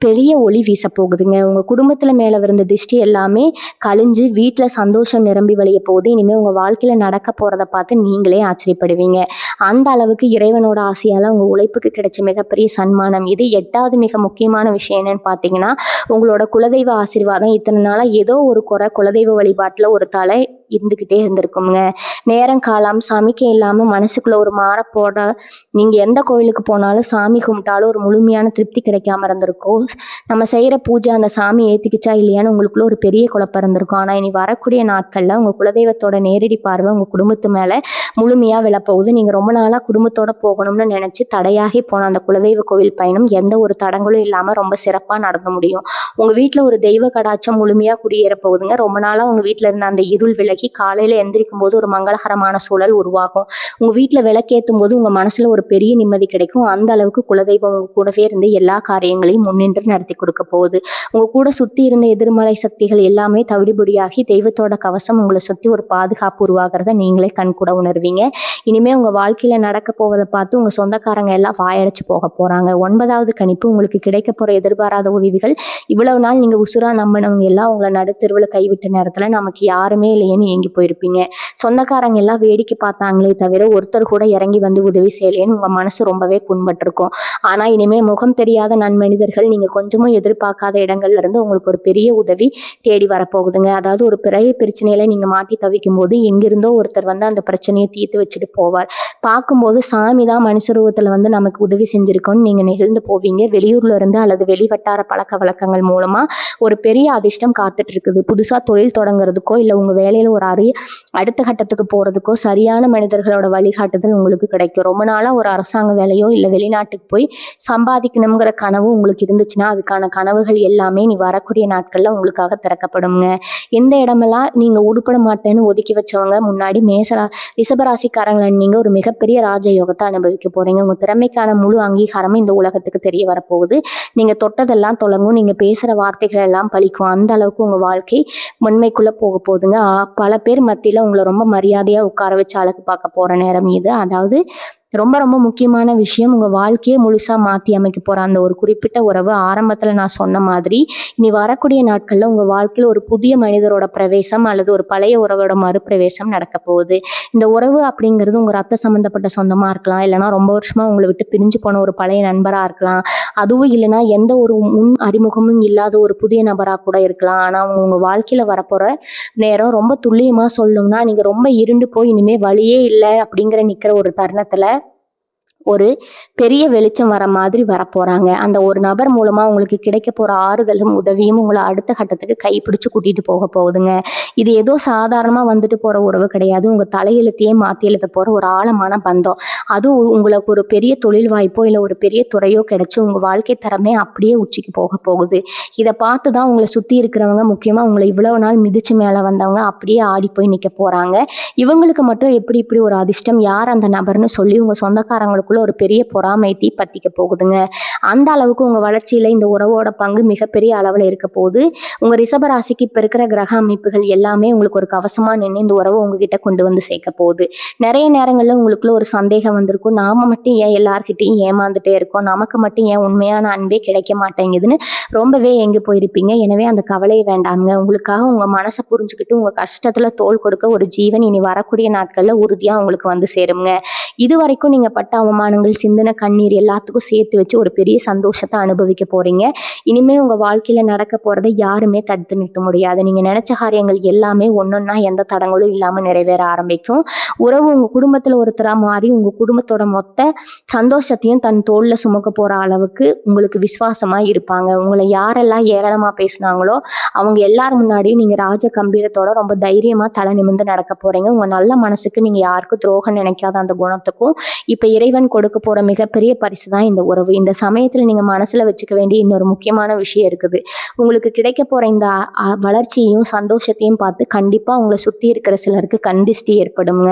பெரிய ஒளி வீச போகுதுங்க. உங்க குடும்பத்துல மேல இருந்த திஷ்டி எல்லாமே கழிஞ்சு வீட்ல சந்தோஷம் நிரம்பி வழிய போகுது. இனிமே உங்க வாழ்க்கையில நடக்க போறத பார்த்து நீங்களே ஆச்சரியப்படுவீங்க. அந்த அளவுக்கு இறைவனோட ஆசையால உங்க உழைப்புக்கு கிடைச்ச மிகப்பெரிய சன்மானம் இது. 8வது மிக முக்கியமான விஷயம் என்னன்னு பார்த்தீங்கன்னா, உங்களோட குலதெய்வ ஆசீர்வாதம். இத்தனை நாளா ஏதோ ஒரு குறை குலதெய்வ வழிபாட்டுல ஒரு தலை இருந்துகிட்டே இருந்திருக்குங்க. நேரம் காலம் சமிக்கை இல்லாம மனசுக்குள்ள ஒரு போட நீங்க எந்த கோவிலுக்கு போனாலும் சாமி கும்பிட்டாலும் ஒரு முழுமையான திருப்தி கிடைக்காம இருந்திருக்கும். நம்ம செய்யற பூஜை அந்த சாமி ஏத்திக்கிச்சா இல்லையான்னு உங்களுக்குள்ள ஒரு பெரிய குழப்பம் இருந்திருக்கும். ஆனா இனி வரக்கூடிய நாட்கள்ல உங்க குலதெய்வத்தோட நேரடி பார்வை உங்க குடும்பத்து மேல முழுமையா விழப்போகுது. நீங்க ரொம்ப நாளா குடும்பத்தோட போகணும்னு நினைச்சு தடையாகி போன அந்த குலதெய்வ கோவில் பயணம் எந்த ஒரு தடங்களும் இல்லாம ரொம்ப சிறப்பா நடந்து முடியும். உங்க வீட்டுல ஒரு தெய்வ கடாட்சம் முழுமையா குடியேற போகுதுங்க. ரொம்ப நாளா உங்க வீட்டுல இருந்த அந்த இருள் விலகி காலையில எந்திரிக்கும் போது ஒரு மங்களகரமான சூழல் உருவாகும். உங்க வீட்டுல விளக்கேற்றும் போது உங்க மனசுல ஒரு பெரிய நிம்மதி கிடைக்கும். அந்த அளவுக்கு குலதெய்வம் உங்க கூடவே இருந்து எல்லா காரியங்களையும் முன்னின்று நடத்தி கொடுக்க போகுது. உங்க கூட சுத்தி இருந்த எதிர்மறை சக்திகள் எல்லாமே தவிடுபொடியாகி தெய்வத்தோட கவசம் உங்களை சுத்தி ஒரு பாதுகாப்பு உருவாகிறத நீங்களே கண்கூட உணர்வீங்க. இனிமே உங்க வாழ்க்கையில நடக்க போவதை பார்த்து உங்க சொந்தக்காரங்க எல்லாம் வாயடைச்சு போக போறாங்க. 9வது கணிப்பு உங்களுக்கு கிடைக்க போற எதிர்பாராத உதவிகள். இவ்வளவு நாள் நீங்க உசுரா நம்பினவங்க எல்லாம் உங்களை நடுத்தெருவுல கைவிட்ட நேரத்துல நமக்கு யாருமே இல்லையேன்னு ஏங்கி போயிருப்பீங்க. சொந்தக்காரங்க எல்லாம் வேடிக்கை பார்த்தாங்களே தவிர ஒருத்தர் கூட இறங்கி வந்து உதவி செய்யலேன்னு உங்க மனசு ரொம்பவே புண்பட்டிருக்கும். ஆனா இனிமே முகம் தெரியாத நன்மனிதர்கள் நீங்க கொஞ்சமும் எதிர்பார்க்காத இடங்கள்ல இருந்து உங்களுக்கு ஒரு பெரிய உதவி தேடி வரப்போகுதுங்க. அதாவது ஒரு பெரிய பிரச்சனையில நீங்க மாட்டி தவிக்கும் போது எங்கிருந்தோ ஒருத்தர் வந்து அந்த பிரச்சனையை தீர்த்து வச்சுட்டு போவார். பார்க்கும்போது சாமி தான் மனுஷ ரூபத்துல வந்து நமக்கு உதவி செஞ்சிருக்கோன்னு நீங்க நெகிழ்ந்து போவீங்க. வெளியூர்ல இருந்து அல்லது வெளிவட்டார பழக்க வழக்கங்கள் மூலமா ஒரு பெரிய அதிர்ஷ்டம் காத்துட்டு இருக்குது. புதுசா தொழில் தொடங்குறதுக்கோ இல்ல உங்க வேலையில ஒரு அடுத்த கட்டத்துக்கு போறதுக்கோ சரியான மனிதர்களோட வழிகாட்டுதல் உங்களுக்கு கிடைக்கும். ரொம்ப நாளா ஒரு அரசாங்க வேலையோ இல்ல வெளிநாட்டுக்கு போய் சம்பாதிக்கணுங்கிற கனவு உங்களுக்கு இருந்துச்சுன்னா அதுக்கான கனவுகள் எல்லாமே நீ வரக்கூடிய நாட்கள்ல உங்களுக்காக திறக்கப்படுங்க. எந்த இடமெல்லாம் நீங்க உருப்பட மாட்டேன்னு ஒதுக்கி வச்சவங்க முன்னாடி ரிஷபராசிக்காரங்களை நீங்க ஒரு மிகப்பெரிய ராஜயோகத்தை அனுபவிக்க போறீங்க. உங்க திறமைக்கான முழு அங்கீகாரமும் இந்த உலகத்துக்கு தெரிய வரப்போகுது. நீங்க தொட்டதெல்லாம் தொடங்கும். நீங்க பேசுற வார்த்தைகள் எல்லாம் பலிக்கும். அந்த அளவுக்கு உங்க வாழ்க்கை உண்மைக்குள்ள போக போகுதுங்க. பல பேர் மத்தியில உங்களை ரொம்ப மரியாதையா உட்கார வச்சு அழகு பார்க்க போற நேரம் இது. அதாவது ரொம்ப ரொம்ப முக்கியமான விஷயம், உங்க வாழ்க்கையை முழுசா மாத்தி அமைக்க போற அந்த ஒரு குறிப்பிட்ட உறவு ஆரம்பத்துல நான் சொன்ன மாதிரி இனி வரக்கூடிய நாட்கள்ல உங்க வாழ்க்கையில ஒரு புதிய மனிதரோட பிரவேசம் அல்லது ஒரு பழைய உறவோட மறுபிரவேசம் நடக்க போகுது. இந்த உறவு அப்படிங்கிறது உங்க ரத்த சம்பந்தப்பட்ட சொந்தமா இருக்கலாம், இல்லைன்னா ரொம்ப வருஷமா உங்களை விட்டு பிரிஞ்சு போன ஒரு பழைய நண்பரா இருக்கலாம், அதுவும் இல்லைன்னா எந்த ஒரு முன் அறிமுகமும் இல்லாத ஒரு புதிய நபரா கூட இருக்கலாம். ஆனா உங்க வாழ்க்கையில வரப்போற நேரம் ரொம்ப துல்லியமா சொல்லணும்னா நீங்க ரொம்ப இருண்டு போய் இனிமே வழியே இல்லை அப்படிங்கிற நிக்கிற ஒரு தருணத்துல ஒரு பெரிய வெளிச்சம் வர மாதிரி வரப்போறாங்க. அந்த ஒரு நபர் மூலமா உங்களுக்கு கிடைக்க போற ஆறுதலும் உதவியும் உங்களை அடுத்த கட்டத்துக்கு கைப்பிடிச்சு கூட்டிட்டு போக போகுதுங்க. இது ஏதோ சாதாரணமா வந்துட்டு போற உறவு கிடையாது. உங்க தலையெழுத்தையே மாத்தி எழுத போற ஒரு ஆழமான பந்தம். அதுவும் உங்களுக்கு ஒரு பெரிய தொழில் வாய்ப்போ இல்ல ஒரு பெரிய துறையோ கிடைச்சு உங்க வாழ்க்கை தரமே அப்படியே உச்சிக்கு போக போகுது. இதை பார்த்துதான் உங்களை சுத்தி இருக்கிறவங்க, முக்கியமா உங்களை இவ்வளவு நாள் மிதிச்சு மேல வந்தவங்க அப்படியே ஆடி போய் நிக்க போறாங்க. இவங்களுக்கு மட்டும் எப்படி இப்படி ஒரு அதிர்ஷ்டம், யார் அந்த நபர்னு சொல்லி உங்க சொந்தக்காரங்களுக்கு ஒரு பெரிய பொறாமை தீ பத்திக்க போகுதுங்க. அந்த அளவுக்கு உங்க வளர்ச்சியில இந்த உறவோட பங்கு மிகப்பெரிய அளவுல இருக்க போகுது. உங்க ரிஷபராசிக்கு இப்ப இருக்கிற கிரக அமைப்புகள் எல்லாமே உங்களுக்கு ஒரு கவசமா நின்று இந்த உறவை உங்ககிட்ட கொண்டு வந்து சேர்க்க போகுது. நிறைய நேரங்கள்ல உங்களுக்குள்ள ஒரு சந்தேகம் வந்திருக்கும், நாம மட்டும் ஏன் எல்லார்கிட்டையும் ஏமாந்துட்டே இருக்கோம், நமக்கு மட்டும் ஏன் உண்மையான அன்பே கிடைக்க மாட்டேங்குதுன்னு ரொம்பவே எங்க போயிருப்பீங்க. எனவே அந்த கவலையை வேண்டாங்க. உங்களுக்காக உங்க மனசை புரிஞ்சுக்கிட்டு உங்க கஷ்டத்துல தோள் கொடுக்க ஒரு ஜீவன் இனி வரக்கூடிய நாட்கள்ல உறுதியா உங்களுக்கு வந்து சேருங்க. இது வரைக்கும் நீங்க பட்ட அவமானங்கள், சிந்தின கண்ணீர் எல்லாத்துக்கும் சேர்த்து வச்சு ஒரு பெரிய சந்தோஷத்தை அனுபவிக்க போறீங்க. இனிமே உங்க வாழ்க்கையில நடக்க போறதை யாருமே தடுத்து நிறுத்த முடியாது. நீங்க நினைச்ச காரியங்கள் எல்லாமே ஒன்னொன்னா எந்த தடங்களும் இல்லாம நிறைவேற ஆரம்பிக்கும். உறவு உங்க குடும்பத்துல ஒருத்தரா மாறி உங்க குடும்பத்தோட மொத்த சந்தோஷத்தையும் தன் தோல்ல சுமக்க போற அளவுக்கு உங்களுக்கு விசுவாசமா இருப்பாங்க. உங்களை யாரெல்லாம் ஏளனமா பேசினாங்களோ அவங்க எல்லாரும் முன்னாடியும் நீங்க ராஜ கம்பீரத்தோட ரொம்ப தைரியமா தலை நிமிர்ந்து நடக்க போறீங்க. உங்க நல்ல மனசுக்கு நீங்க யாருக்கும் துரோகம் நினைக்காத அந்த குணத்துக்கும் இப்ப இறைவன் கொடுக்க போற மிகப்பெரிய பரிசு தான் இந்த உறவு. இந்த சமயத்துல நீங்க மனசுல வச்சுக்க வேண்டிய இன்னொரு முக்கியமான விஷயம் இருக்குது. உங்களுக்கு கிடைக்க போற இந்த வளர்ச்சியையும் சந்தோஷத்தையும் பார்த்து கண்டிப்பா உங்களை சுத்தி இருக்கிற சிலருக்கு கண்டிஷ்டி ஏற்படுங்க.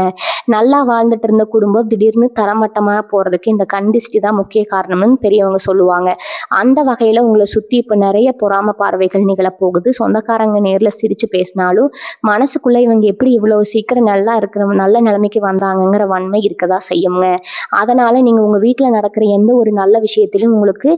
நல்லா வாழ்ந்துட்டு இருந்த குடும்பம் திடீர்னு தரமட்டமா போறதுக்கு இந்த கண்டிஷ்டி தான் முக்கிய காரணம்னு பெரியவங்க சொல்லுவாங்க. அந்த வகையில உங்களை சுத்தி இப்ப நிறைய பொறாம பார்வைகள் நிகழப்போகுது. சொந்தக்காரங்க நேர்ல சிரிச்சு பேசினாலும் மனசுக்குள்ள இவங்க எப்படி இவ்வளவு சீக்கிரம் நல்லா இருக்கிற நல்ல நிலைமைக்கு வந்தாங்கங்கிற வன்மை இருக்கதா செய்யுங்க. அதனால நீங்க உங்க வீட்டுல நடக்கிற எந்த ஒரு நல்ல விஷயத்திலும் உங்களுக்கு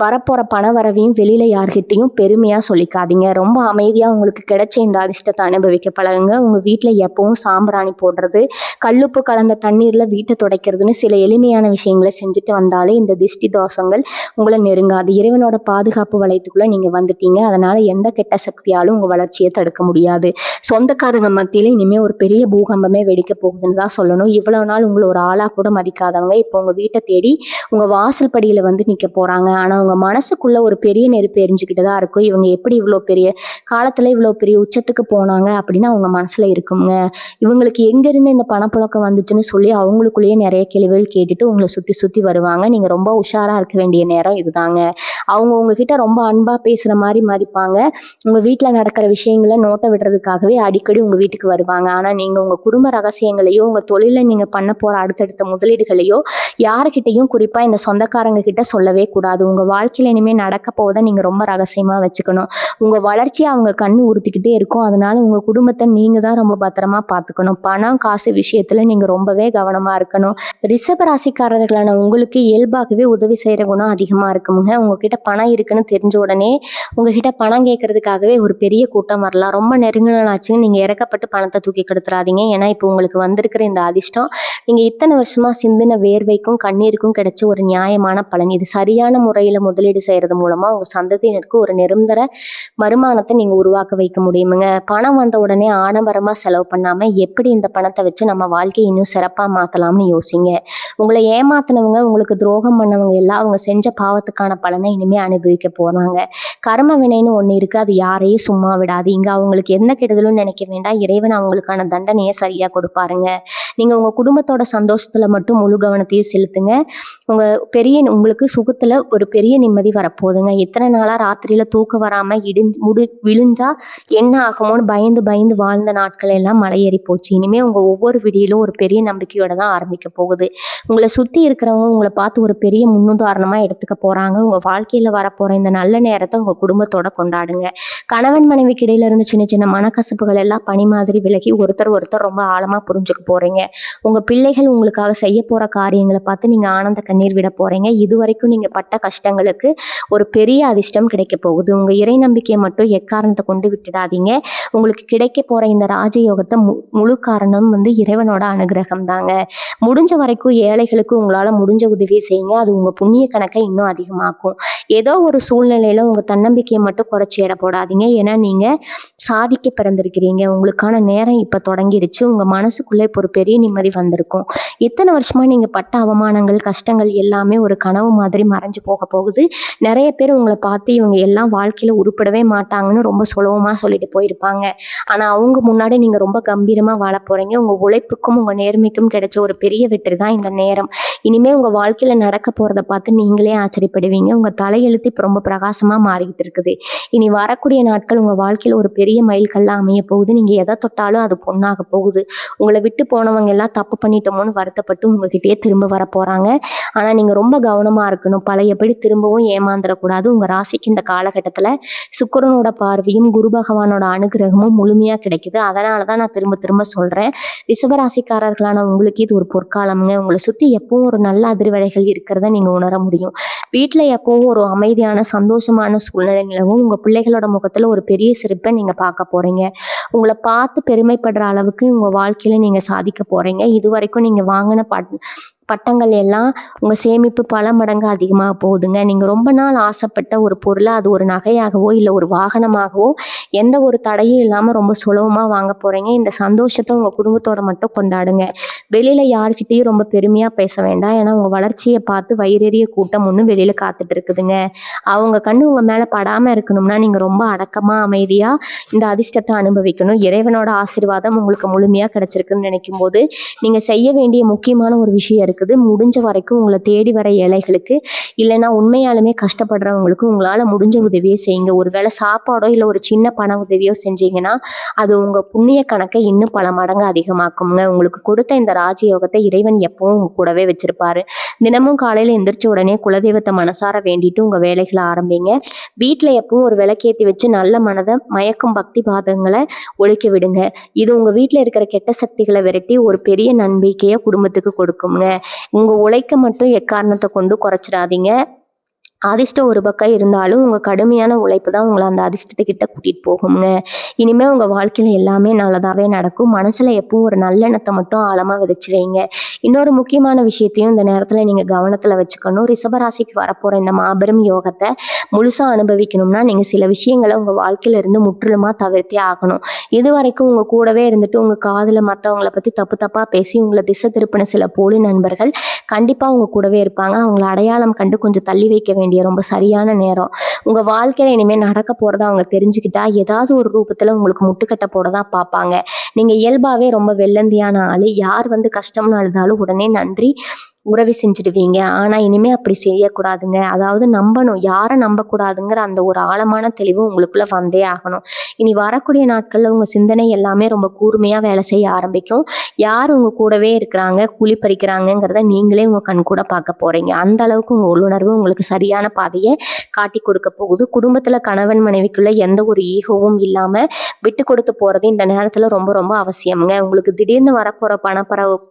வரப்போற பண வரவையும் வெளியில யார்கிட்டயும் பெருமையா சொல்லிக்காதீங்க. ரொம்ப அமைதியா உங்களுக்கு கிடைச்ச இந்த அதிர்ஷ்டத்தை அனுபவிக்க பழகுங்க. உங்க வீட்ல எப்பவும் சாம்பிராணி போடுறது, கல்லுப்பு கலந்த தண்ணீர்ல வீட்டை துடைக்கிறதுன்னு சில எளிமையான விஷயங்களை செஞ்சுட்டு வந்தாலே இந்த திஷ்டி தோஷங்கள் உங்களை நெருங்காது. இறைவனோட பாதுகாப்பு வளையத்துக்குள்ள நீங்க வந்துட்டீங்க. அதனால எந்த கெட்ட சக்தியாலும் உங்க வளர்ச்சியை தடுக்க முடியாது. சொந்தக்காரங்க மத்தியில இனிமே ஒரு பெரிய பூகம்பமே வெடிக்க போகுதுன்னு தான் சொல்லணும். இவ்வளவு நாள் உங்களை ஒரு ஆளா கூட மதிக்காதவங்க இப்போ உங்க வீட்டை தேடி உங்க வாசல் படியில வந்து நிக்க போறாங்க. ஆனா உங்க மனசுக்குள்ள ஒரு பெரிய நெருப்பு எரிஞ்சுக்கிட்டு தான் இருக்கும். இவங்க எப்படி இவ்வளோ பெரிய காலத்துல இவ்வளோ பெரிய உச்சத்துக்கு போனாங்க அப்படின்னு அவங்க மனசுல இருக்குங்க. இவங்களுக்கு எங்கிருந்து இந்த பணப்புழக்கம் வந்துச்சுன்னு சொல்லி அவங்களுக்குள்ளேயே நிறைய கேள்விகள் கேட்டுட்டு உங்களை சுத்தி சுத்தி வருவாங்க. நீங்க ரொம்ப உஷாரா இருக்க வேண்டிய நேரம் இதுதாங்க. அவங்க உங்ககிட்ட ரொம்ப அன்பா பேசுற மாதிரி மதிப்பாங்க. உங்க வீட்டுல நடக்கிற விஷயங்களை நோட்டை விடுறதுக்காகவே அடிக்கடி உங்க வீட்டுக்கு வருவாங்க. ஆனா நீங்க உங்க குடும்ப ரகசியங்களையோ உங்க தொழில நீங்க பண்ண போற அடுத்தடுத்த முதலீடுகளையோ யாருக்கிட்டையும் குறிப்பா இந்த சொந்தக்காரங்க கிட்ட சொல்லவே கூடாது. உங்க வாழ்க்கையில இனிமே நடக்க போவதை நீங்க ரொம்ப ரகசியமா வச்சுக்கணும். உங்க வளர்ச்சியை அவங்க கண்ணு உறுத்திக்கிட்டே இருக்கும். அதனால உங்க குடும்பத்தை நீங்க தான் ரொம்ப பத்திரமா பார்த்துக்கணும். பணம் காசு விஷயத்துல நீங்க ரொம்பவே கவனமா இருக்கணும். ரிஷப ராசிக்காரர்களான உங்களுக்கு இயல்பாகவே உதவி செய்யற குணம் அதிகமா இருக்குமுங்க. உங்ககிட்ட பணம் இருக்குன்னு தெரிஞ்ச உடனே உங்ககிட்ட பணம் கேட்கறதுக்காகவே ஒரு பெரிய கூட்டம் வரலாம். ரொம்ப நெருங்கினாச்சுன்னு நீங்க இறக்கப்பட்டு பணத்தை தூக்கி கெடுத்துறாதீங்க. ஏன்னா இப்போ உங்களுக்கு வந்திருக்கிற இந்த அதிர்ஷ்டம் நீங்க இத்தனை வருஷமா சிந்தின வேர்வைக்கும் கண்ணீருக்கும் கிடைச்ச ஒரு நியாயமான பலன். இது சரியான முறையில முதலீடு செய்யறது மூலமா உங்க சந்ததியினருக்கு ஒரு நிரந்தர வருமானத்தை நீங்க உருவாக்க வைக்க முடியுமுங்க. பணம் வந்த உடனே ஆடம்பரமா செலவு பண்ணாம எப்படி இந்த பணத்தை வச்சு நம்ம வாழ்க்கையை இன்னும் சிறப்பா மாத்தலாம்னு யோசிங்க. உங்களை ஏமாத்தினவங்க உங்களுக்கு துரோகம் பண்ணவங்க எல்லாம் அவங்க செஞ்ச பாவத்துக்கான பலனை இனிமே அனுபவிக்க போறாங்க. கர்ம வினைன்னு ஒண்ணு இருக்கு. அது யாரையும் சும்மா விடாது. இங்க அவங்களுக்கு எந்த கெடுதலும் நினைக்க வேண்டாம். இறைவன் அவங்களுக்கான தண்டனையை சரியா கொடுப்பாருங்க. நீங்க உங்க குடும்பத்தோட சந்தோஷத்துல மட்டும் முழு கவனத்தையும் செலுத்துங்க. உங்களுக்கு சுகத்துல ஒரு பெரிய நிம்மதி வரப்போகுதுங்க. இத்தனை நாளா ராத்திரியில தூக்கம் வராம விழுந்தா என்ன ஆகுமோன்னு பயந்து பயந்து வாழ்ந்த நாட்கள் எல்லாம் மலையேறி போச்சு. இனிமே உங்க ஒவ்வொரு விடியிலும் ஒரு பெரிய நம்பிக்கையோட தான் ஆரம்பிக்க போகுது. உங்களை சுத்தி இருக்கிறவங்க உங்களை பார்த்து ஒரு பெரிய முன்னுதாரணமா எடுத்துக்க போறாங்க. உங்க வாழ்க்கையில வரப்போற இந்த நல்ல நேரத்தை உங்க குடும்பத்தோட கொண்டாடுங்க. கணவன் மனைவிக்கு இடையில இருந்து சின்ன சின்ன மனக்கசப்புகள் எல்லாம் பனி மாதிரி விலகி ஒருத்தர் ரொம்ப ஆழமா புரிஞ்சுக்க போறீங்க. உங்க பிள்ளைகள் உங்களுக்காக செய்ய போற காரியங்களை பார்த்து நீங்க ஆனந்த கண்ணீர் விட போறீங்க. இதுவரைக்கும் நீங்க பட்ட கஷ்டங்களுக்கு ஒரு பெரிய அதிர்ஷ்டம் கிடைக்க போகுது. உங்க இறை நம்பிக்கையை மட்டும் எக்காரணத்தை கொண்டு விட்டுடாதீங்க. உங்களுக்கு கிடைக்க போற இந்த ராஜயோகத்தை முழு காரணம் இறைவனோட அனுகிரகம் தாங்க. முடிஞ்ச வரைக்கும் ஏழைகளுக்கு உங்களால முடிஞ்ச உதவியை செய்யுங்க. அது உங்க புண்ணிய கணக்கை இன்னும் அதிகமாக்கும். ஏதோ ஒரு சூழ்நிலையில உங்க தன்னம்பிக்கையை மட்டும் குறைச்சி எடை போடாதீங்க. ஏன்னா நீங்க சாதிக்க பிறந்திருக்கிறீங்க. உங்களுக்கான நேரம் இப்ப தொடங்கிருச்சு. உங்க மனசுக்குள்ள இப்போ ஒரு பெரிய நிம்மதி வந்திருக்கும். இத்தனை வருஷமா நீங்க பட்ட அவமானங்கள் கஷ்டங்கள் எல்லாமே ஒரு கனவு மாதிரி மறைஞ்சு போக போகுது. நிறைய பேர் உங்களை பார்த்து இவங்க எல்லாம் வாழ்க்கையில உருப்படவே மாட்டாங்கன்னு ரொம்ப சுலபமா சொல்லிட்டு போயிருப்பாங்க. ஆனா அவங்க முன்னாடி நீங்க ரொம்ப கம்பீரமா வாழ போறீங்க. உங்க உழைப்புக்கும் உங்க நேர்மைக்கும் கிடைச்ச ஒரு பெரிய வெற்றி தான் இந்த நேரம். இனிமே உங்க வாழ்க்கையில நடக்க போறதை பார்த்து நீங்களே ஆச்சரியப்படுவீங்க. உங்க தலையெழுத்து இப்ப ரொம்ப பிரகாசமா மாறிக்கிட்டு இருக்குது. இனி வரக்கூடிய நாட்கள் உங்க வாழ்க்கையில ஒரு பெரிய மைல்கல்ல அமைய போகுது. நீங்க எதை தொட்டாலும் அது பொண்ணாக போகுது. உங்களை விட்டு போனவங்க எல்லாம் தப்பு பண்ணிட்டோமோன்னு வருத்தப்பட்டு உங்ககிட்டயே திரும்ப வர போறாங்க. ஆனா நீங்க ரொம்ப கவனமா இருக்கணும். பழையபடி திரும்பவும் ஏமாந்துடக்கூடாது. உங்க ராசிக்கு இந்த காலகட்டத்துல சுக்கிரனோட பார்வையும் குரு பகவானோட அனுகிரகமும் முழுமையா கிடைக்குது. அதனாலதான் நான் திரும்ப திரும்ப சொல்றேன், ரிஷபராசிக்காரர்களான உங்களுக்கு இது ஒரு பொற்காலம்ங்க. உங்களை சுத்தி எப்பவும் ஒரு நல்ல அதிர்வலைகள் இருக்கிறத நீங்க உணர முடியும். வீட்டுல எப்பவும் ஒரு அமைதியான சந்தோஷமான சூழ்நிலை நிலவும். உங்க பிள்ளைகளோட முகத்துல ஒரு பெரிய சிரிப்பை நீங்க பார்க்க போறீங்க. உங்களை பார்த்து பெருமைப்படுற அளவுக்கு உங்க வாழ்க்கையில நீங்க சாதிக்க போறீங்க. இது வரைக்கும் நீங்க வாங்கின பட்டங்கள் எல்லாம் உங்க சேமிப்பு பல மடங்கு அதிகமாக போகுதுங்க. நீங்க ரொம்ப நாள் ஆசைப்பட்ட ஒரு பொருளை அது ஒரு நகையாகவோ இல்லை ஒரு வாகனமாகவோ எந்த ஒரு தடையும் இல்லாம ரொம்ப சுலபமா வாங்க போறீங்க. இந்த சந்தோஷத்தை உங்க குடும்பத்தோட மட்டும் கொண்டாடுங்க. வெளியில யார்கிட்டயும் ரொம்ப பெருமையா பேச வேண்டாம். ஏன்னா உங்க வளர்ச்சியை பார்த்து வயிறெறிய கூட்டம் ஒண்ணு வெளியில காத்துட்டு இருக்குதுங்க. அவங்க கண்ணு உங்க மேல படாம இருக்கணும்னா நீங்க ரொம்ப அடக்கமா அமைதியா இந்த அதிர்ஷ்டத்தை அனுபவிக்கணும். இறைவனோட ஆசீர்வாதம் உங்களுக்கு முழுமையா கிடைச்சிருக்குன்னு நினைக்கும் போது நீங்க செய்ய வேண்டிய முக்கியமான ஒரு விஷயம் இருக்குது. முடிஞ்ச வரைக்கும் உங்களை தேடி வர ஏழைகளுக்கு இல்லைன்னா உண்மையாலுமே கஷ்டப்படுறவங்களுக்கு உங்களால முடிஞ்ச உதவியை செய்யுங்க. ஒருவேளை சாப்பாடோ இல்லை ஒரு சின்ன பண உதவியோ செஞ்சீங்கன்னா அது உங்க புண்ணிய கணக்கை இன்னும் பல மடங்கு அதிகமாக்குங்க. உங்களுக்கு கொடுத்த இந்த ராஜயோகத்தை இறைவன் எப்பவும் உங்க கூடவே வச்சிருப்பாரு. தினமும் காலையில எந்திரிச்ச உடனே குலதெய்வத்தை மனசார வேண்டிட்டு உங்க வேலைகளை ஆரம்பிங்க. வீட்டுல எப்பவும் ஒரு விளக்கேத்தி வச்சு நல்ல மனதை மயக்கும் பக்தி பாதங்களை ஒழிக்க விடுங்க. இது உங்க வீட்டுல இருக்கிற கெட்ட சக்திகளை விரட்டி ஒரு பெரிய நம்பிக்கையை குடும்பத்துக்கு கொடுக்குங்க. உங்க உழைக்க மட்டும் எக்காரணத்தை கொண்டு குறைச்சிடாதீங்க. அதிர்ஷ்டம் ஒரு பக்கம் இருந்தாலும் உங்க கடுமையான உழைப்பு தான் உங்கள அந்த அதிர்ஷ்டத்துக்கிட்ட கூட்டிட்டு போகுங்க. இனிமே உங்க வாழ்க்கையில எல்லாமே நல்லதாவே நடக்கும். மனசுல எப்பவும் ஒரு நல்லெண்ணத்த மட்டும் ஆழமா விதைச்சு வைங்க. இன்னொரு முக்கியமான விஷயத்தையும் இந்த நேரத்துல நீங்க கவனத்துல வச்சுக்கணும். ரிஷபராசிக்கு வரப்போற இந்த மாபெரும் யோகத்த முழுசா அனுபவிக்கணும்னா, நீங்க சில விஷயங்கள உங்க வாழ்க்கையில இருந்து முற்றிலுமா தவிர்த்தே ஆகணும். இதுவரைக்கும் உங்க கூடவே இருந்துட்டு உங்க காதுல மத்தவங்கள பத்தி தப்பு தப்பா பேசி உங்கள திசை திருப்பின சில போலி நண்பர்கள் கண்டிப்பா உங்க கூடவே இருப்பாங்க. அவங்கள அடையாளம் கண்டு கொஞ்சம் தள்ளி வைக்க வேண்டிய ரொம்ப சரியான நேரம். உங்க வாழ்க்கையில இனிமே நடக்க போறத அவங்க தெரிஞ்சுக்கிட்டா, ஏதாவது ஒரு ரூபத்துல உங்களுக்கு முட்டுக்கட்டை போட தான் பார்ப்பாங்க. நீங்க இயல்பாவே ரொம்ப வெள்ளந்தியான ஆளு. யார் வந்து கஷ்டம்னு அழுதாலும் உடனே நன்றி உதவி செஞ்சுடுவீங்க. ஆனா இனிமே அப்படி செய்யக்கூடாதுங்க. அதாவது நம்பணும். யார நம்பக்கூடாதுங்கிற அந்த ஒரு ஆழமான தெளிவு உங்களுக்குள்ள வந்தே ஆகணும். இனி வரக்கூடிய நாட்கள்ல உங்க சிந்தனை எல்லாமே ரொம்ப கூர்மையா வேலை செய்ய ஆரம்பிக்கும். யார் உங்க கூடவே இருக்கிறாங்க, குழி பறிக்கிறாங்கங்கிறத நீங்களே உங்க கண்கூட பார்க்க போறீங்க. அந்த அளவுக்கு உங்க உள்ளுணர்வு உங்களுக்கு சரியான பாதைய காட்டிக் கொடுக்க போகுது. குடும்பத்துல கணவன் மனைவிக்குள்ள எந்த ஒரு ஈகோவும் இல்லாம விட்டு கொடுத்து போறது இந்த நேரத்துல ரொம்ப ரொம்ப அவசியம்ங்க. உங்களுக்கு திடீர்னு வரப்போற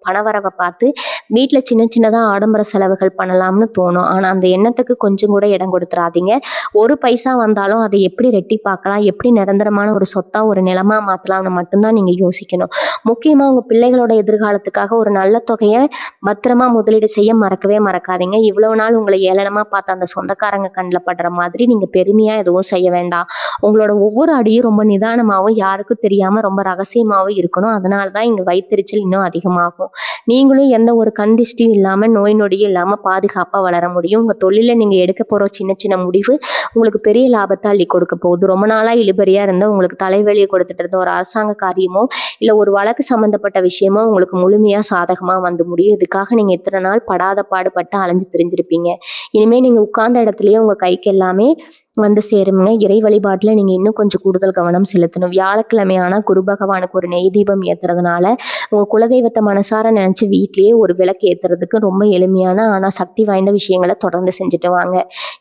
பணவரவை பார்த்து வீட்ல சின்ன சின்னதா ஆடம்பர செலவுகள் பண்ணலாம்னு தோணும். ஆனா அந்த எண்ணத்துக்கு கொஞ்சம் கூட இடம் கொடுத்துறாதீங்க. ஒரு பைசா வந்தாலும் அதை எப்படி ரெட்டிப்பாக்கலாம், எப்படி நிரந்தரமான ஒரு சொத்தா ஒரு நிலமா மாத்தலாம்னு மட்டும்தான் நீங்க யோசிக்கணும். முக்கியமா உங்க பிள்ளைகளோட எதிர்காலத்துக்காக ஒரு நல்ல தொகையை பத்திரமா முதலீடு செய்ய மறக்கவே மறக்காதீங்க. இவ்வளவு நாள் உங்களை ஏளனமா பார்த்த அந்த சொந்தக்காரங்க கண்ணில் படுற மாதிரி நீங்க பெருமையா எதுவும் செய்ய வேண்டாம். உங்களோட ஒவ்வொரு அடியும் ரொம்ப நிதானமாகவும் யாருக்கும் தெரியாம ரொம்ப ரகசியமாகவும் இருக்கணும். அதனாலதான் இங்க வயித்தெரிச்சல் இன்னும் அதிகமாகும். நீங்களும் எந்த ஒரு கண் திஷ்டியும் இல்லாம நோய் நொடியும் இல்லாம பாதுகாப்பா வளர முடியும். உங்க தொழில நீங்க எடுக்க போற சின்ன சின்ன முடிவு உங்களுக்கு பெரிய லாபத்தை அள்ளி கொடுக்க போகுது. ரொம்ப நாளா இழுபறியா இருந்த உங்களுக்கு தலைவலியை கொடுத்துட்டு இருந்த ஒரு அரசாங்க காரியமோ இல்ல ஒரு வழக்கு சம்பந்தப்பட்ட விஷயமோ உங்களுக்கு முழுமையா சாதகமா வந்து முடியும். இதுக்காக நீங்க இத்தனை நாள் படாத பாடுபட்டு அலைஞ்சு திரிஞ்சிருப்பீங்க. இனிமே நீங்க உட்கார்ந்த இடத்துலயே உங்க கைக்கு எல்லாமே வந்து சேருங்க. இறை வழிபாட்டுல நீங்க இன்னும் கொஞ்சம் கூடுதல் கவனம் செலுத்தணும். வியாழக்கிழமையான குரு பகவானுக்கு ஒரு நெய் தீபம் ஏத்துறதுனால உங்க குலதெய்வத்தை மனசார நினைச்சு வீட்லயே ஒரு விளக்கு ஏத்துறதுக்கு ரொம்ப எளிமையான ஆனா சக்தி வாய்ந்த விஷயங்களை தொடர்ந்து செஞ்சுட்டு வாங்க.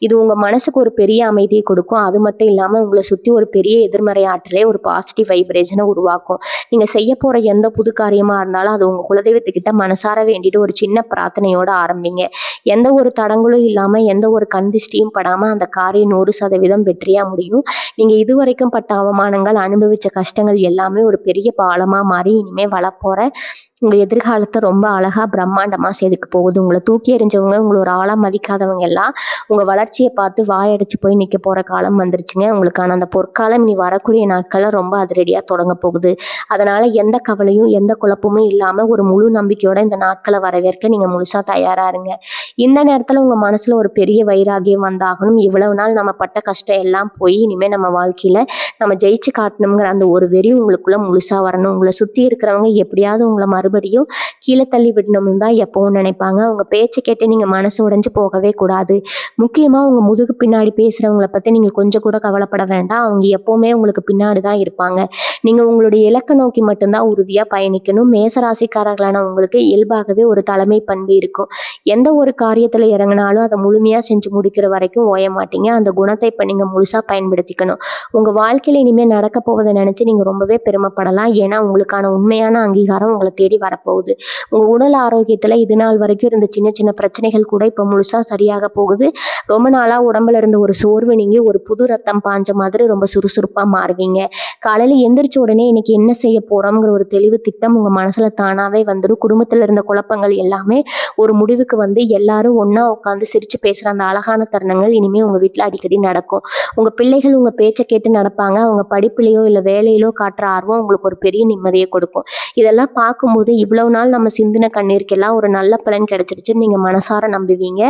இது உங்க மனசுக்கு ஒரு பெரிய அமைதியை கொடுக்கும். அது மட்டும் இல்லாம உங்களை சுத்தி ஒரு பெரிய எதிர்மறை ஆற்றலே ஒரு பாசிட்டிவ் வைப்ரேஷனை உருவாக்கும். நீங்க செய்ய போற எந்த புது காரியமா இருந்தாலும் அது உங்க குலதெய்வத்துக்கிட்ட மனசார வேண்டிட்டு ஒரு சின்ன பிரார்த்தனையோட ஆரம்பிங்க. எந்த ஒரு தடங்களும் இல்லாம எந்த ஒரு கண் திஷ்டியும் படாம அந்த காரியம் 100% வெற்றியா முடியும். நீங்க இதுவரைக்கும் பட்ட அவமானங்கள், அனுபவிச்ச கஷ்டங்கள் எல்லாமே ஒரு பெரிய பாலமா மாறி இனிமே வளப்போற உங்க எதிர்காலத்தை ரொம்ப அழகா பிரம்மாண்டமா செதுக்க போகுது. உங்களை தூக்கி எறிஞ்சவங்க, உங்களை ஒரு ஆளா மதிக்காதவங்க எல்லாம் உங்க வளர்ச்சியை பார்த்து வாயடிச்சு போய் நிக்க போற காலம் வந்துருச்சுங்க. உங்களுக்கான அந்த பொற்காலம் இனி வரக்கூடிய நாட்கள்ல ரொம்ப அதிரடியா தொடங்க போகுது. அதனால எந்த கவலையும் எந்த குழப்பமும் இல்லாம ஒரு முழு நம்பிக்கையோட இந்த நாட்களை வரவேற்க நீங்க முழுசா தயாரா இருங்க. இந்த நேரத்துல உங்க மனசுல ஒரு பெரிய வைராகியம் வந்தாகணும். இவ்வளவு நாள் நம்ம பட்ட கஷ்டம் எல்லாம் போய் இனிமே நம்ம வாழ்க்கையில நம்ம ஜெயிச்சு காட்டணுங்கிற அந்த ஒரு வெறி உங்களுக்குள்ள முழுசா வரணும். உங்களை சுத்தி இருக்கிறவங்க எப்படியாவது உங்களை மறுபடியும் கீழே தள்ளி விடணும்னு தான் எப்பவும் நினைப்பாங்க. உங்க பேச்சை கேட்டு நீங்க மனசு உடைஞ்சு போகவே கூடாது. முக்கியமா உங்க முதுகு பின்னாடி பேசுறவங்களை பத்தி நீங்க கொஞ்சம் கூட கவலைப்பட வேண்டாம். அவங்க எப்பவுமே உங்களுக்கு பின்னாடி தான் இருப்பாங்க. நீங்க உங்களுடைய இலக்கை நோக்கி மட்டும்தான் உறுதியா பயணிக்கணும். மேசராசிக்காரர்களான உங்களுக்கு இயல்பாகவே ஒரு தலைமை பண்பு இருக்கும். எந்த ஒரு காரியத்துல இறங்கினாலும் அதை முழுமையா செஞ்சு முடிக்கிற வரைக்கும் ஓய மாட்டீங்க. அந்த குணத்தை இப்ப நீங்க முழுசா பயன்படுத்திக்கணும். உங்க வாழ்க்கையில இனிமே நடக்க போவதை நினைச்சு நீங்க ரொம்பவே பெருமைப்படலாம். ஏன்னா உங்களுக்கான உண்மையான அங்கீகாரம் உங்களை தேடி வரப்போகுது. உங்க உடல் ஆரோக்கியத்துல இது நாள் வரைக்கும் இருந்த சின்ன சின்ன பிரச்சனைகள் கூட இப்ப முழுசா சரியாக போகுது. ரொம்ப நாளா உடம்புல இருந்த ஒரு சோர்வு நீங்க ஒரு புது ரத்தம் பாஞ்ச மாதிரி ரொம்ப சுறுசுறுப்பா மாறுவீங்க. காலையில எந்திரிச்ச உடனே இன்னைக்கு என்ன செய்ய போறோம்ங்கிற ஒரு தெளிவு திட்டம் உங்க மனசுல தானாவே வந்துடும். குடும்பத்துல இருந்த குழப்பங்கள் எல்லாமே ஒரு முடிவுக்கு வந்து எல்லாரும் ஒண்ணா உட்காந்து சிரிச்சு பேசுற அந்த அழகான தருணங்கள் இனிமே உங்க வீட்டுல அடிக்கடி நடக்கும். உங்க பிள்ளைகள் உங்க பேச்சை கேட்டு நடப்பாங்க. அவங்க படிப்புலையோ இல்ல வேலையிலோ காட்டுற ஆர்வம் உங்களுக்கு ஒரு பெரிய நிம்மதியை கொடுக்கும். இதெல்லாம் பார்க்கும்போது இவ்வளவு நாள் நம்ம சிந்தின கண்ணீருக்கெல்லாம் ஒரு நல்ல பலன் கிடைச்சிருச்சுன்னு நீங்க மனசார நம்புவீங்க.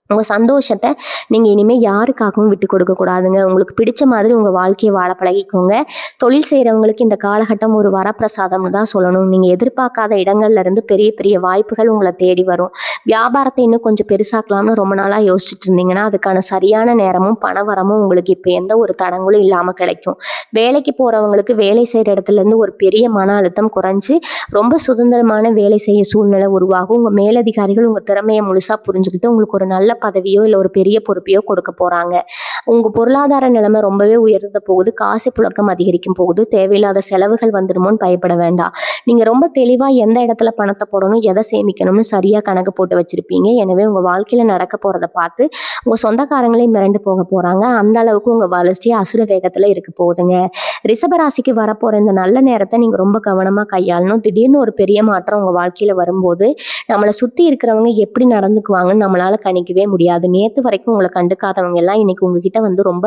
உங்க சந்தோஷத்தை நீங்க இனிமே யாருக்காகவும் விட்டு கொடுக்க கூடாதுங்க. உங்களுக்கு பிடிச்ச மாதிரி உங்க வாழ்க்கையை வாழ பழகிக்கோங்க. தொழில் செய்யறவங்களுக்கு இந்த காலகட்டம் ஒரு வரப்பிரசாதம்னு தான் சொல்லணும். நீங்க எதிர்பார்க்காத இடங்கள்ல இருந்து பெரிய பெரிய வாய்ப்புகள் உங்களை தேடி வரும். வியாபாரத்தை இன்னும் கொஞ்சம் பெருசாக்கலாம்னு ரொம்ப நாளா யோசிச்சுட்டு இருந்தீங்கன்னா அதுக்கான சரியான நேரமும் பணவரமும் உங்களுக்கு இப்ப எந்த ஒரு தடங்களும் இல்லாம கிடைக்கும். வேலைக்கு போறவங்களுக்கு வேலை செய்யற இடத்துல இருந்து ஒரு பெரிய மன அழுத்தம் குறைஞ்சு ரொம்ப சுதந்திரமான வேலை செய்ய சூழ்நிலை உருவாகும். உங்க மேலதிகாரிகள் உங்க திறமையை முழுசா புரிஞ்சுக்கிட்டு உங்களுக்கு ஒரு நல்ல பதவியோ இல்ல ஒரு பெரிய பொறுப்பையோ கொடுக்க போறாங்க. உங்க பொருளாதார நிலைமை ரொம்பவே உயர்ந்த போகுது. காசு புழக்கம் அதிகரிக்கும் போகுது. தேவையில்லாத செலவுகள் வந்துருமோன்னு பயப்பட வேண்டாம். நீங்க ரொம்ப தெளிவா எந்த இடத்துல பணத்தை போடணும், எதை சேமிக்கணும்னு சரியா கணக்கு போட்டு வச்சிருப்பீங்க. எனவே உங்க வாழ்க்கையில நடக்க போறத பார்த்து உங்க சொந்தக்காரங்களே மிரண்டு போக போறாங்க. அந்த அளவுக்கு உங்க வளர்ச்சி அசுர வேகத்துல இருக்க போகுதுங்க. ரிஷபராசிக்கு வரப்போற இந்த நல்ல நேரத்தை நீங்க ரொம்ப கவனமா கையாளணும். திடீர்னு ஒரு பெரிய மாற்றம் உங்க வாழ்க்கையில வரும்போது நம்மளை சுத்தி இருக்கிறவங்க எப்படி நடந்துக்குவாங்கன்னு நம்மளால கணிக்கவே முடியாது. நேத்து வரைக்கும் உங்களை கண்டுக்காதவங்க எல்லாம் இன்னைக்கு உங்ககிட்ட வந்து ரொம்ப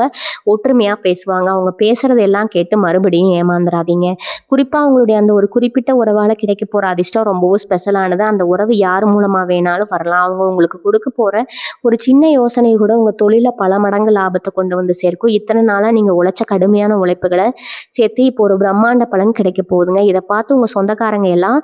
ஒற்றுமையா பேசுவாங்க. அவங்க பேசுறது எல்லாம் கேட்டு மறுபடியும் ஏமாந்துடாதீங்க. குறிப்பா உங்களுடைய அந்த ஒரு குறிப்பிட்ட உறவால கிடைக்க போற அதிர்ஷ்டம் ரொம்பவும் ஸ்பெஷலானது. அந்த உறவு யார் மூலமா வேணாலும் வரலாம். அவங்க உங்களுக்கு கொடுக்க போற ஒரு சின்ன யோசனை கூட உங்க தொழில பல மடங்கு லாபத்தை கொண்டு வந்து சேர்க்கும். இத்தனை நாளா நீங்க உழைச்ச கடுமையான உழைப்புகளை சேர்த்து இப்போ ஒரு பிரம்மாண்ட பலன் கிடைக்க போகுதுங்க. இதை பார்த்து உங்க சொந்தக்காரங்க எல்லாம்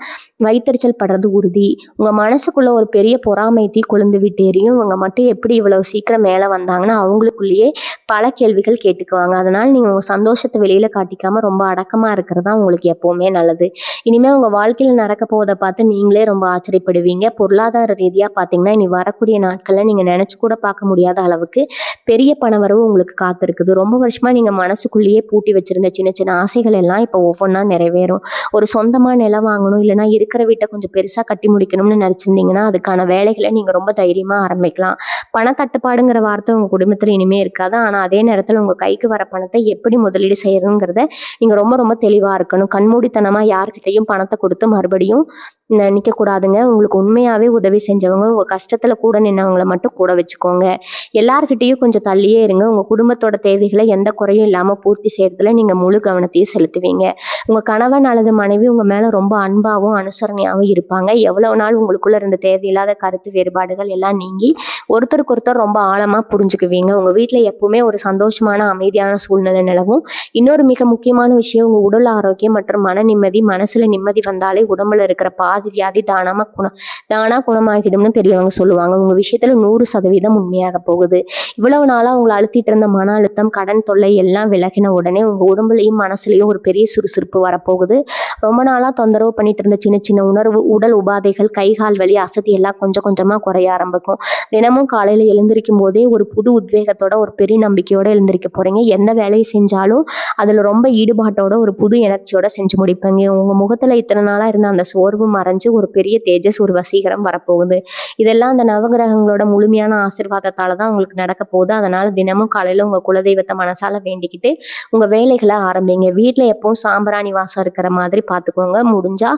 வைத்தறிச்சல் படுறது உறுதி. உங்க மனசுக்குள்ள ஒரு பெரிய பொறாமை தீ கொழுந்து விட்டு எரியும். இவங்க மட்டும் எப்படி இவ்வளவு சீக்கிரம் மேல வந்தாங்கன்னா அவங்களுக்குள்ளேயே பல கேள்விகள் கேட்டுக்குவாங்க. அதனால நீங்க உங்க சந்தோஷத்தை வெளியில காட்டிக்காம ரொம்ப அடக்கமா இருக்கிறது தான் உங்களுக்கு எப்பவுமே நல்லது. இனிமே உங்க வாழ்க்கையில நடக்க போவதை பார்த்து நீங்களே ரொம்ப ஆச்சரியப்படுவீங்க. பொருளாதார ரீதியா பாத்தீங்கன்னா இனி வரக்கூடிய நாட்கள்ல நீங்க நினைச்சு கூட பார்க்க முடியாத அளவுக்கு பெரிய பணவரவு உங்களுக்கு காத்திருக்குது. ரொம்ப வருஷமா நீங்க மனசுக்குள்ளேயே பூட்டி வச்சிருந்த சின்ன சின்ன ஆசைகள் எல்லாம் இப்போ ஒவ்வொன்றா நிறைவேறும். ஒரு சொந்தமா நிலம் வாங்கணும், இல்லைன்னா இருக்கிற வீட்டை கொஞ்சம் பெருசா கட்டி முடிக்கணும்னு நினைச்சிருந்தீங்கன்னா அதுக்கான வேலைகளை நீங்க ரொம்ப தைரியமா ஆரம்பிக்கலாம். பணத்தட்டுப்பாடுங்கிற வார்த்தை உங்க குடும்பத்துல இனிமே இருக்காது. ஆனா அதே நேரத்துல உங்க கைக்கு வர பணத்தை எப்படி முதலீடு செய்யணுங்கிறத நீங்க ரொம்ப ரொம்ப தெளிவா இருக்கணும். கண்மூடித்தனமா யார்கிட்டையும் பணத்தை கொடுத்து மறுபடியும் நிக்க கூடாதுங்க. உங்களுக்கு உண்மையாவே உதவி செஞ்சவங்க, உங்க கஷ்டத்துல கூட நின்னவங்களை மட்டும் கூட வச்சுக்கோங்க. எல்லார்கிட்டையும் கொஞ்சம் தள்ளியே இருங்க. உங்க குடும்பத்தோட தேவைகளை எந்த குறையும் இல்லாம பூர்த்தி செய்யறதுல நீங்க முழு கவனத்தையும் செலுத்துவீங்க. உங்க கணவன் அல்லது மனைவி உங்க மேல ரொம்ப அன்பாவும் அனுசரணையாவும் இருப்பாங்க. எவ்வளவு நாள் உங்களுக்குள்ள இருந்த தேவையில்லாத கருத்து வேறுபாடுகள் எல்லாம் நீங்கி ஒருத்தருக்கு ஒருத்தர் ரொம்ப ஆழமா புரிஞ்சுக்குவீங்க. உங்க வீட்டுல எப்பவுமே ஒரு சந்தோஷமான அமைதியான சூழ்நிலை நிலவும். இன்னொரு மிக முக்கியமான விஷயம், உங்க உடல் ஆரோக்கியம் மற்றும் மன நிம்மதி. மனசுல நிம்மதி வந்தாலே உடம்புல இருக்கிற பாதி வியாதி தானா குணமாகிடும்னு பெரியவங்க சொல்லுவாங்க. உங்க விஷயத்துல 100% உண்மையாக போகுது. இவ்வளவு நாளா உங்களை அழுத்திட்டு இருந்த மன அழுத்தம், கடன் தொல்லை எல்லாம் விலகின உடனே உங்க உடம்புலையும் மனசுலயும் ஒரு பெரிய சுறுசுறுப்பு வரப்போகுது. ரொம்ப நாளா தொந்தரவு பண்ணிட்டு இருந்த சின்ன சின்ன உடல் உபாதைகள், கை கால் வலி, அசதி எல்லாம் கொஞ்சம் கொஞ்சமா குறைய ஆரம்பிக்கும். தினமும் காலையில எழுந்திருக்கும் போதே ஒரு புது உத்வேகத்தோட ஒரு பெரிய நம்பிக்கையோட எழுந்திருக்க போறீங்க. எந்த வேலையை செஞ்சாலும் அதுல ரொம்ப ஈடுபாட்டோட ஒரு புது எனர்ஜியோட செஞ்சு முடிப்பீங்க. உங்க முகத்துல இத்தனை நாளா இருந்த அந்த சோர்வு மறைஞ்சு ஒரு பெரிய தேஜஸ், ஒரு வசீகரம் வரப்போகுது. இதெல்லாம் அந்த நவகிரகங்களோட முழுமையான ஆசீர்வாதத்தால தான் உங்களுக்கு நடக்க போகுது. அதனால தினமும் காலையில உங்க குலதெய்வத்தை மனசால வேண்டிக்கிட்டு உங்க வேலைகளை ஆரம்பிங்க. வீட்டுல எப்பவும் சாம்பிராணி வாசம் இருக்கிற மாதிரி பார்த்துக்கோங்க. முடிஞ்சா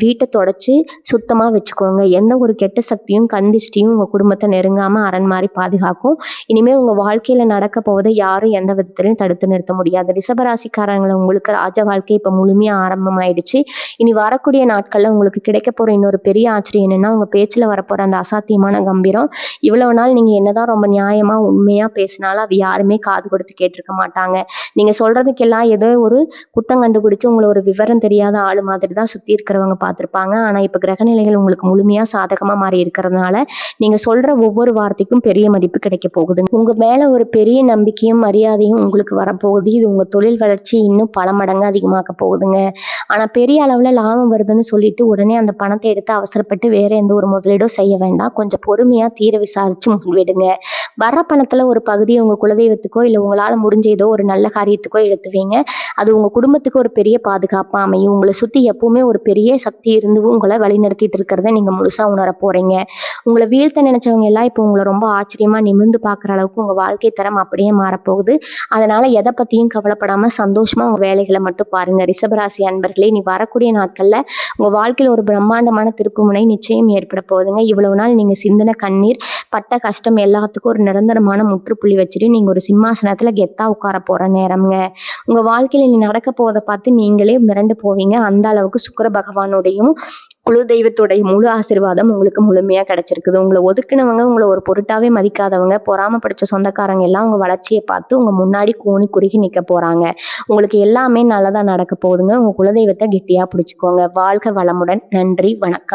வீட்டை தொடச்சி சுத்தமா வச்சுக்கோங்க. எந்த ஒரு கெட்ட சக்தியும் கண்டிஷ்டியும் உங்க குடும்பத்தை நெருங்காம அரண் மாதிரி பாதுகாக்கும். இனிமே உங்க வாழ்க்கையில நடக்க போவதை யாரும் எந்த விதத்திலையும் தடுத்து நிறுத்த முடியாது. ரிஷபராசிக்காரங்களை உங்களுக்கு ராஜ வாழ்க்கை இப்ப முழுமையா ஆரம்பமாயிடுச்சு. இனி வரக்கூடிய நாட்கள்ல உங்களுக்கு கிடைக்க போற இன்னொரு பெரிய ஆச்சரியம் என்னன்னா, உங்க பேச்சுல வரப்போற அந்த அசாத்தியமான கம்பீரம். இவ்வளவு நாள் நீங்க என்னதான் ரொம்ப நியாயமா உண்மையா பேசினாலும் அது யாருமே காது கொடுத்து கேட்டிருக்க மாட்டாங்க. நீங்க சொல்றதுக்கெல்லாம் ஏதோ ஒரு குத்தம் கண்டுபிடிச்சு உங்களை ஒரு விவரம் தெரியாத ஆளு மாதிரி தான் சுத்தி இருக்கிறவங்க பார்த்திருப்பாங்க. ஆனா இப்ப கிரகநிலைகள் உங்களுக்கு முழுமையா சாதகமா மாறி இருக்கிறதுனால நீங்க சொல்ற ஒவ்வொரு வார்த்தைக்கும் பெரிய மதிப்பு கிடைக்க போகுது. உங்க மேல ஒரு பெரிய நம்பிக்கையும் மரியாதையும் உங்களுக்கு வரப்போகுது. இது உங்க தொழில் வளர்ச்சி இன்னும் பல மடங்கு அதிகமாக்க போகுதுங்க. ஆனா பெரிய அளவுல லாபம் வருதுன்னு சொல்லிட்டு உடனே அந்த பணத்தை எடுத்து அவசரப்பட்டு வேற எந்த ஒரு முதலீடும் செய்ய வேண்டாம். கொஞ்சம் பொறுமையா தீர விசாரிச்சு முதலிடுங்க. வர்ற பணத்துல ஒரு பகுதியை உங்க குலதெய்வத்துக்கோ இல்ல உங்களால முடிஞ்ச ஏதோ ஒரு நல்ல காரியத்துக்கோ எடுத்துவீங்க. அது உங்க குடும்பத்துக்கு ஒரு பெரிய பாதுகாப்பா அமையும். உங்களை சுத்தி எப்பவுமே ஒரு பெரிய சக்தி இருந்து உங்களை வழிநடத்திட்டு இருக்கிறத நீங்க முழுசா உணர போறீங்க. உங்களை வீழ்த்த நினைச்சவங்க எல்லாம் இப்போ உங்களை ரொம்ப ஆச்சரியமா நிமிர்ந்து பார்க்குற அளவுக்கு உங்க வாழ்க்கை தரம் அப்படியே மாறப்போகுது. அதனால எதை பத்தியும் கவலைப்படாம சந்தோஷமா உங்க வேலைகளை மட்டும் பாருங்க. ரிஷபராசி அன்பர்களே, நீ வரக்கூடிய நாட்கள்ல உங்க வாழ்க்கையில ஒரு பிரம்மாண்டமான திருப்புமுனை நிச்சயம் ஏற்பட போகுதுங்க. இவ்வளவு நாள் நீங்க சிந்தின கண்ணீர், பட்ட கஷ்டம் எல்லாத்துக்கும் ஒரு நிரந்தரமான முற்றுப்புள்ளி வச்சுட்டு நீங்க ஒரு சிம்மாசனத்துல கெத்தா உட்கார போற நேரம்ங்க. உங்க வாழ்க்கையில நீ நடக்க போவதை பார்த்து நீங்களே மிரண்டு போவீங்க. அந்த அளவுக்கு சுக்கிர பகவானுடையும் குல தெய்வத்துடைய முழு ஆசீர்வாதம் உங்களுக்கு முழுமையா கிடைச்சிருக்குது. உங்களை ஒதுக்குனவங்க, உங்களை ஒரு பொருட்டாவே மதிக்காதவங்க, பொறாம படிச்ச சொந்தக்காரங்க எல்லாம் உங்க வளர்ச்சியை பார்த்து உங்க முன்னாடி கூனி குறுகி நிக்க போறாங்க. உங்களுக்கு எல்லாமே நல்லதா நடக்க போகுதுங்க. உங்க குலதெய்வத்தை கெட்டியா பிடிச்சுக்கோங்க. வாழ்க வளமுடன். நன்றி, வணக்கம்.